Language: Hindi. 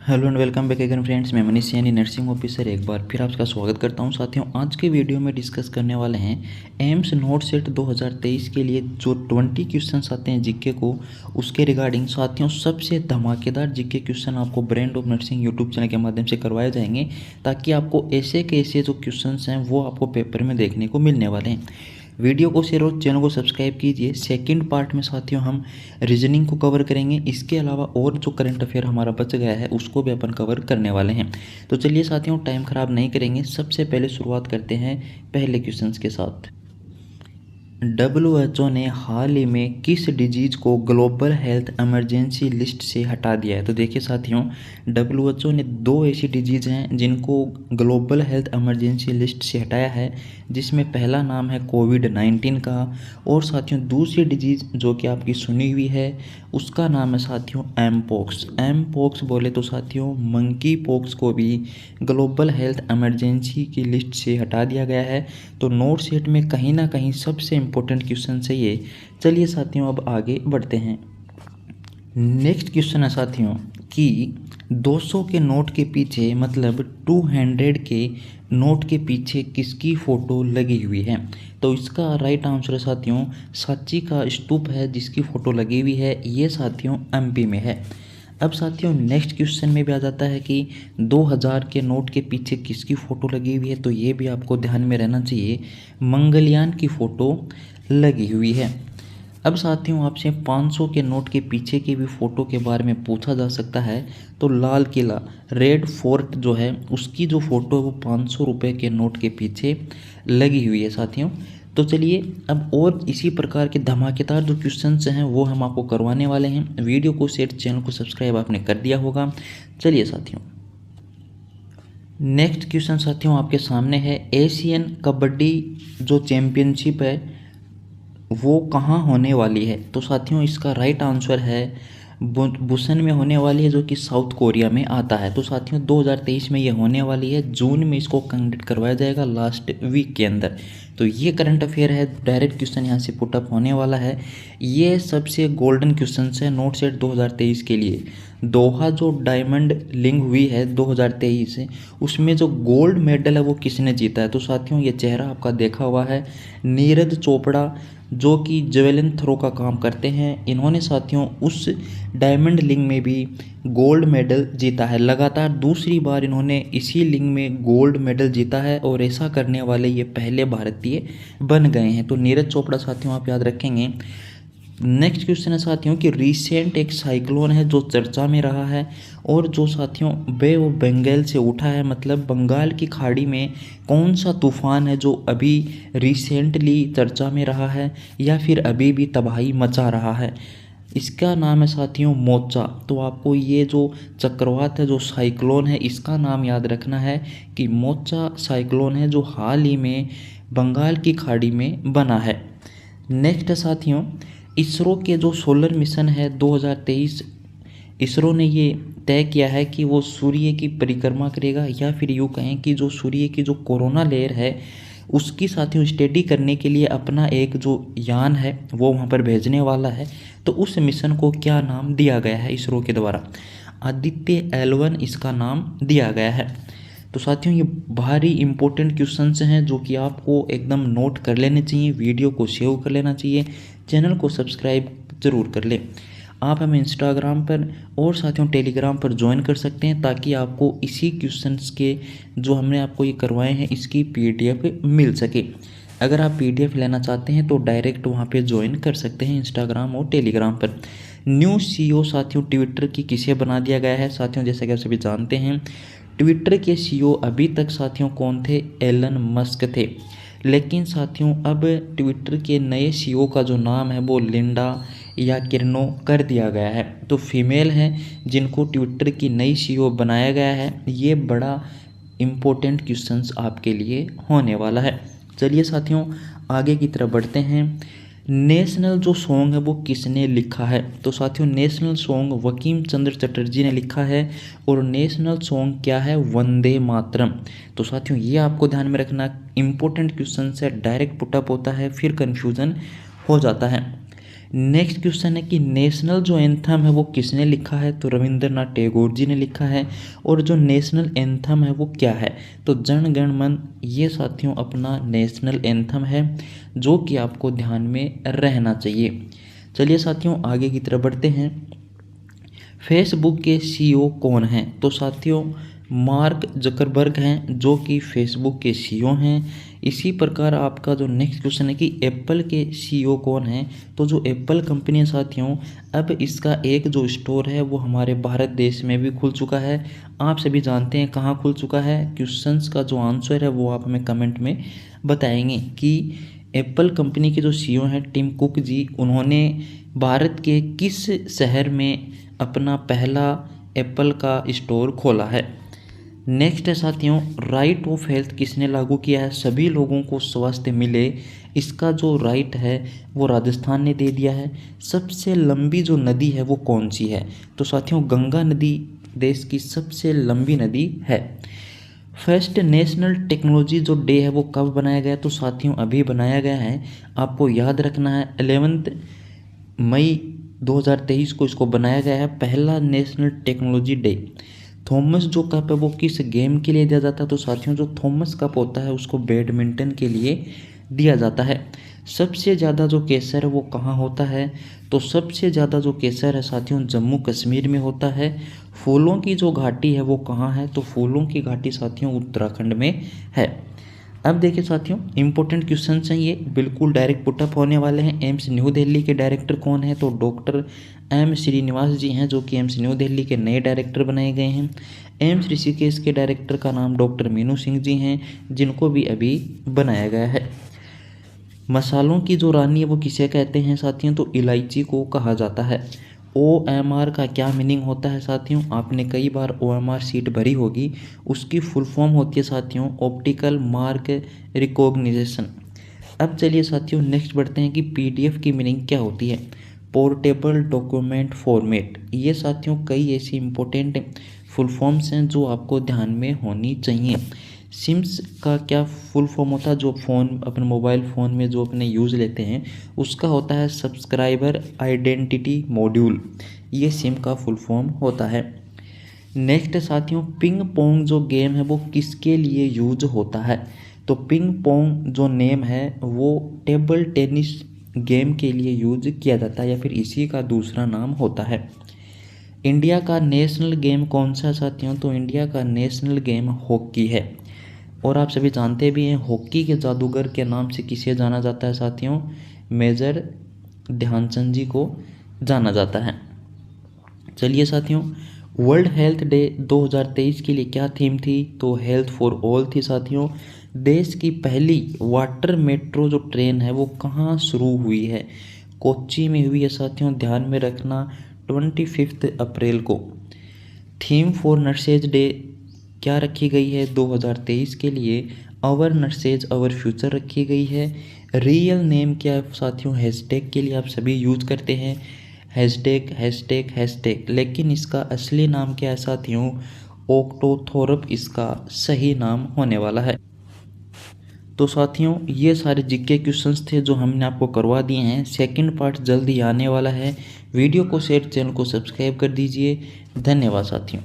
Hello and welcome back again friends. मैं मनीष यानी नर्सिंग ऑफिसर एक बार फिर आपका स्वागत करता हूं। साथियों, आज के वीडियो में डिस्कस करने वाले हैं एम्स नोट सेट 2023 के लिए जो 20 क्वेश्चंस आते हैं जीके को, उसके रिगार्डिंग साथियों सबसे धमाकेदार जीके क्वेश्चन आपको brand of nursing YouTube channel के माध्यम से करवाए जाएंगे, ताकि आपको ऐसे के ऐसे जो क्वेश्चन हैं वो आपको पेपर में देखने को मिलने वाले हैं। वीडियो को शेयर और चैनल को सब्सक्राइब कीजिए। सेकंड पार्ट में साथियों हम रीजनिंग को कवर करेंगे, इसके अलावा और जो करंट अफेयर हमारा बच गया है उसको भी अपन कवर करने वाले हैं। तो चलिए साथियों, टाइम ख़राब नहीं करेंगे, सबसे पहले शुरुआत करते हैं पहले क्वेश्चंस के साथ। WHO ने हाल ही में किस डिजीज़ को ग्लोबल हेल्थ इमरजेंसी लिस्ट से हटा दिया है? तो देखिए साथियों, WHO ने दो ऐसी डिजीज़ हैं जिनको ग्लोबल हेल्थ इमरजेंसी लिस्ट से हटाया है, जिसमें पहला नाम है कोविड-19 का, और साथियों दूसरी डिजीज़ जो कि आपकी सुनी हुई है उसका नाम है साथियों एमपॉक्स। एमपॉक्स बोले तो साथियों मंकी पॉक्स को भी ग्लोबल हेल्थ इमरजेंसी की लिस्ट से हटा दिया गया है। तो नोट सेट में कहीं ना कहीं सबसे इम्पोर्टेंट क्वेश्चन है ये। चलिए साथियों अब आगे बढ़ते हैं। नेक्स्ट क्वेश्चन है साथियों कि 200 के नोट के पीछे मतलब 200 के नोट के पीछे किसकी फ़ोटो लगी हुई है? तो इसका राइट आंसर है साथियों सांची का स्तूप है जिसकी फ़ोटो लगी हुई है। ये साथियों एमपी में है। अब साथियों नेक्स्ट क्वेश्चन में भी आ जाता है कि 2000 के नोट के पीछे किसकी फ़ोटो लगी हुई है? तो ये भी आपको ध्यान में रहना चाहिए, मंगलयान की फ़ोटो लगी हुई है। अब साथियों आपसे 500 के नोट के पीछे की भी फ़ोटो के बारे में पूछा जा सकता है। तो लाल किला रेड फोर्ट जो है उसकी जो फ़ोटो है वो 500 रुपये के नोट के पीछे लगी हुई है साथियों। तो चलिए अब और इसी प्रकार के धमाकेदार जो क्वेश्चंस हैं वो हम आपको करवाने वाले हैं। वीडियो को शेयर, चैनल को सब्सक्राइब आपने कर दिया होगा। चलिए साथियों नेक्स्ट क्वेश्चन साथियों आपके सामने है, एशियन कबड्डी जो चैम्पियनशिप है वो कहाँ होने वाली है? तो साथियों इसका राइट आंसर है बुसन में होने वाली है, जो कि साउथ कोरिया में आता है। तो साथियों 2023 में ये होने वाली है, जून में इसको कंडक्ट करवाया जाएगा लास्ट वीक के अंदर। तो ये करंट अफेयर है, डायरेक्ट क्वेश्चन यहाँ से पुटअप होने वाला है। ये सबसे गोल्डन क्वेश्चन है नोट सेट 2023 के लिए। दोहा जो डायमंड लिंक हुई है 2023 से, उसमें जो गोल्ड मेडल है वो किसने जीता है? तो साथियों ये चेहरा आपका देखा हुआ है, नीरज चोपड़ा जो कि जेवलिन थ्रो का काम करते हैं। इन्होंने साथियों उस डायमंड लिंग में भी गोल्ड मेडल जीता है। लगातार दूसरी बार इन्होंने इसी लिंग में गोल्ड मेडल जीता है और ऐसा करने वाले ये पहले भारतीय बन गए हैं। तो नीरज चोपड़ा साथियों आप याद रखेंगे। नेक्स्ट क्वेश्चन है साथियों कि रिसेंट एक साइक्लोन है जो चर्चा में रहा है और जो साथियों बे ऑफ बंगाल से उठा है, मतलब बंगाल की खाड़ी में कौन सा तूफान है जो अभी रिसेंटली चर्चा में रहा है या फिर अभी भी तबाही मचा रहा है? इसका नाम है साथियों मोचा। तो आपको ये जो चक्रवात है, जो साइक्लोन है, इसका नाम याद रखना है कि मोचा साइक्लोन है जो हाल ही में बंगाल की खाड़ी में बना है। नेक्स्ट है साथियों इसरो के जो सोलर मिशन है 2023, इसरो ने ये तय किया है कि वो सूर्य की परिक्रमा करेगा, या फिर यूँ कहें कि जो सूर्य की जो कोरोना लेयर है उसकी साथियों स्टडी करने के लिए अपना एक जो यान है वो वहाँ पर भेजने वाला है। तो उस मिशन को क्या नाम दिया गया है इसरो के द्वारा? आदित्य L1 इसका नाम दिया गया है। तो साथियों ये भारी इंपॉर्टेंट क्वेश्चंस हैं जो कि आपको एकदम नोट कर लेने चाहिए, वीडियो को सेव कर लेना चाहिए, चैनल को सब्सक्राइब ज़रूर कर लें। आप हमें इंस्टाग्राम पर और साथियों टेलीग्राम पर ज्वाइन कर सकते हैं, ताकि आपको इसी क्वेश्चंस के जो हमने आपको ये करवाए हैं इसकी PDF मिल सके। अगर आप PDF लेना चाहते हैं तो डायरेक्ट वहाँ पे ज्वाइन कर सकते हैं इंस्टाग्राम और टेलीग्राम पर। न्यू CEO साथियों ट्विटर की किसे बना दिया गया है? साथियों जैसा कि आप सभी जानते हैं ट्विटर के CEO अभी तक साथियों कौन थे? एलन मस्क थे। लेकिन साथियों अब ट्विटर के नए CEO का जो नाम है वो लिंडा या किर्नो कर दिया गया है। तो फीमेल हैं जिनको ट्विटर की नई CEO बनाया गया है। ये बड़ा इम्पोर्टेंट क्वेश्चंस आपके लिए होने वाला है। चलिए साथियों आगे की तरफ बढ़ते हैं। नेशनल जो सॉन्ग है वो किसने लिखा है? तो साथियों नेशनल सॉन्ग बंकिम चंद्र चटर्जी ने लिखा है और नेशनल सॉन्ग क्या है? वंदे मातरम। तो साथियों ये आपको ध्यान में रखना, इम्पोर्टेंट क्वेश्चन है, डायरेक्ट पुटअप होता है फिर कन्फ्यूज़न हो जाता है। नेक्स्ट क्वेश्चन है कि नेशनल जो एंथम है वो किसने लिखा है, तो रविंद्रनाथ टैगोर जी ने लिखा है। और जो नेशनल एंथम है वो क्या है, तो जन गण मन, ये साथियों अपना नेशनल एंथम है जो कि आपको ध्यान में रहना चाहिए। चलिए साथियों आगे की तरफ बढ़ते हैं। फेसबुक के सीईओ कौन हैं, तो साथियों मार्क जकरबर्ग हैं जो कि फेसबुक के सीईओ हैं। इसी प्रकार आपका जो नेक्स्ट क्वेश्चन है कि एप्पल के सीईओ कौन हैं, तो जो एप्पल कंपनी है साथियों, अब इसका एक जो स्टोर है वो हमारे भारत देश में भी खुल चुका है। आप सभी जानते हैं कहाँ खुल चुका है, क्वेश्चंस का जो आंसर है वो आप हमें कमेंट में बताएंगे कि एप्पल कंपनी के जो सीईओ हैं टिम कुक जी, उन्होंने भारत के किस शहर में अपना पहला एप्पल का स्टोर खोला है। नेक्स्ट है साथियों राइट ऑफ हेल्थ किसने लागू किया है, सभी लोगों को स्वास्थ्य मिले, इसका जो राइट है वो राजस्थान ने दे दिया है। सबसे लंबी जो नदी है वो कौन सी है, तो साथियों गंगा नदी देश की सबसे लंबी नदी है। फर्स्ट नेशनल टेक्नोलॉजी जो डे है वो कब बनाया गया, तो साथियों अभी बनाया गया है, आपको याद रखना है 11 मई 2023 को इसको बनाया गया है, पहला नेशनल टेक्नोलॉजी डे। थॉमस जो कप है वो किस गेम के लिए दिया जाता है, तो साथियों जो थॉमस कप होता है उसको बैडमिंटन के लिए दिया जाता है। सबसे ज़्यादा जो केसर है वो कहाँ होता है, तो सबसे ज़्यादा जो केसर है साथियों जम्मू कश्मीर में होता है। फूलों की जो घाटी है वो कहाँ है, तो फूलों की घाटी साथियों उत्तराखंड में है। अब देखिए साथियों इंपॉर्टेंट क्वेश्चन हैं ये, बिल्कुल डायरेक्ट पुटअप होने वाले हैं। एम्स न्यू दिल्ली के डायरेक्टर कौन है, तो डॉक्टर एम श्रीनिवास जी हैं जो कि एम्स न्यू दिल्ली के नए डायरेक्टर बनाए गए हैं। एम्स ऋषिकेश के डायरेक्टर का नाम डॉक्टर मीनू सिंह जी हैं जिनको भी अभी बनाया गया है। मसालों की जो रानी है वो किसे कहते हैं साथियों, तो इलायची को कहा जाता है। OMR का क्या मीनिंग होता है साथियों, आपने कई बार OMR सीट भरी होगी, उसकी फुल फॉर्म होती है साथियों ऑप्टिकल मार्क रिकॉग्निशन। अब चलिए साथियों नेक्स्ट बढ़ते हैं कि PDF की मीनिंग क्या होती है, पोर्टेबल डॉक्यूमेंट फॉर्मेट। ये साथियों कई ऐसी इंपॉर्टेंट फुल फॉर्म्स हैं जो आपको ध्यान में होनी चाहिए। सिम्स का क्या फुल फॉर्म होता है, जो फ़ोन अपने मोबाइल फ़ोन में जो अपने यूज़ लेते हैं उसका होता है सब्सक्राइबर आइडेंटिटी मॉड्यूल, ये सिम का फुल फॉर्म होता है। नेक्स्ट साथियों पिंग पोंग जो गेम है वो किसके लिए यूज होता है, तो पिंग पोंग जो नेम है वो टेबल टेनिस गेम के लिए यूज किया जाता है या फिर इसी का दूसरा नाम होता है। इंडिया का नेशनल गेम कौन सा है साथियों, तो इंडिया का नेशनल गेम हॉकी है। और आप सभी जानते भी हैं हॉकी के जादूगर के नाम से किसे जाना जाता है साथियों, मेजर ध्यानचंद जी को जाना जाता है। चलिए साथियों वर्ल्ड हेल्थ डे 2023 के लिए क्या थीम थी, तो हेल्थ फॉर ऑल थी साथियों। देश की पहली वाटर मेट्रो जो ट्रेन है वो कहाँ शुरू हुई है, कोच्चि में हुई है साथियों, ध्यान में रखना 25 अप्रैल को। थीम फॉर नर्सेज डे क्या रखी गई है 2023 के लिए, आवर नर्सेज आवर फ्यूचर रखी गई है। रियल नेम क्या है साथियों, हैशटैग के लिए आप सभी यूज करते हैं हैशटैग हैशटैग हैशटैग, लेकिन इसका असली नाम क्या है साथियों, ऑक्टोथोरप इसका सही नाम होने वाला है। तो साथियों ये सारे जीके क्वेश्चंस थे जो हमने आपको करवा दिए हैं। सेकंड पार्ट जल्द ही आने वाला है। वीडियो को शेयर, चैनल को सब्सक्राइब कर दीजिए। धन्यवाद साथियों।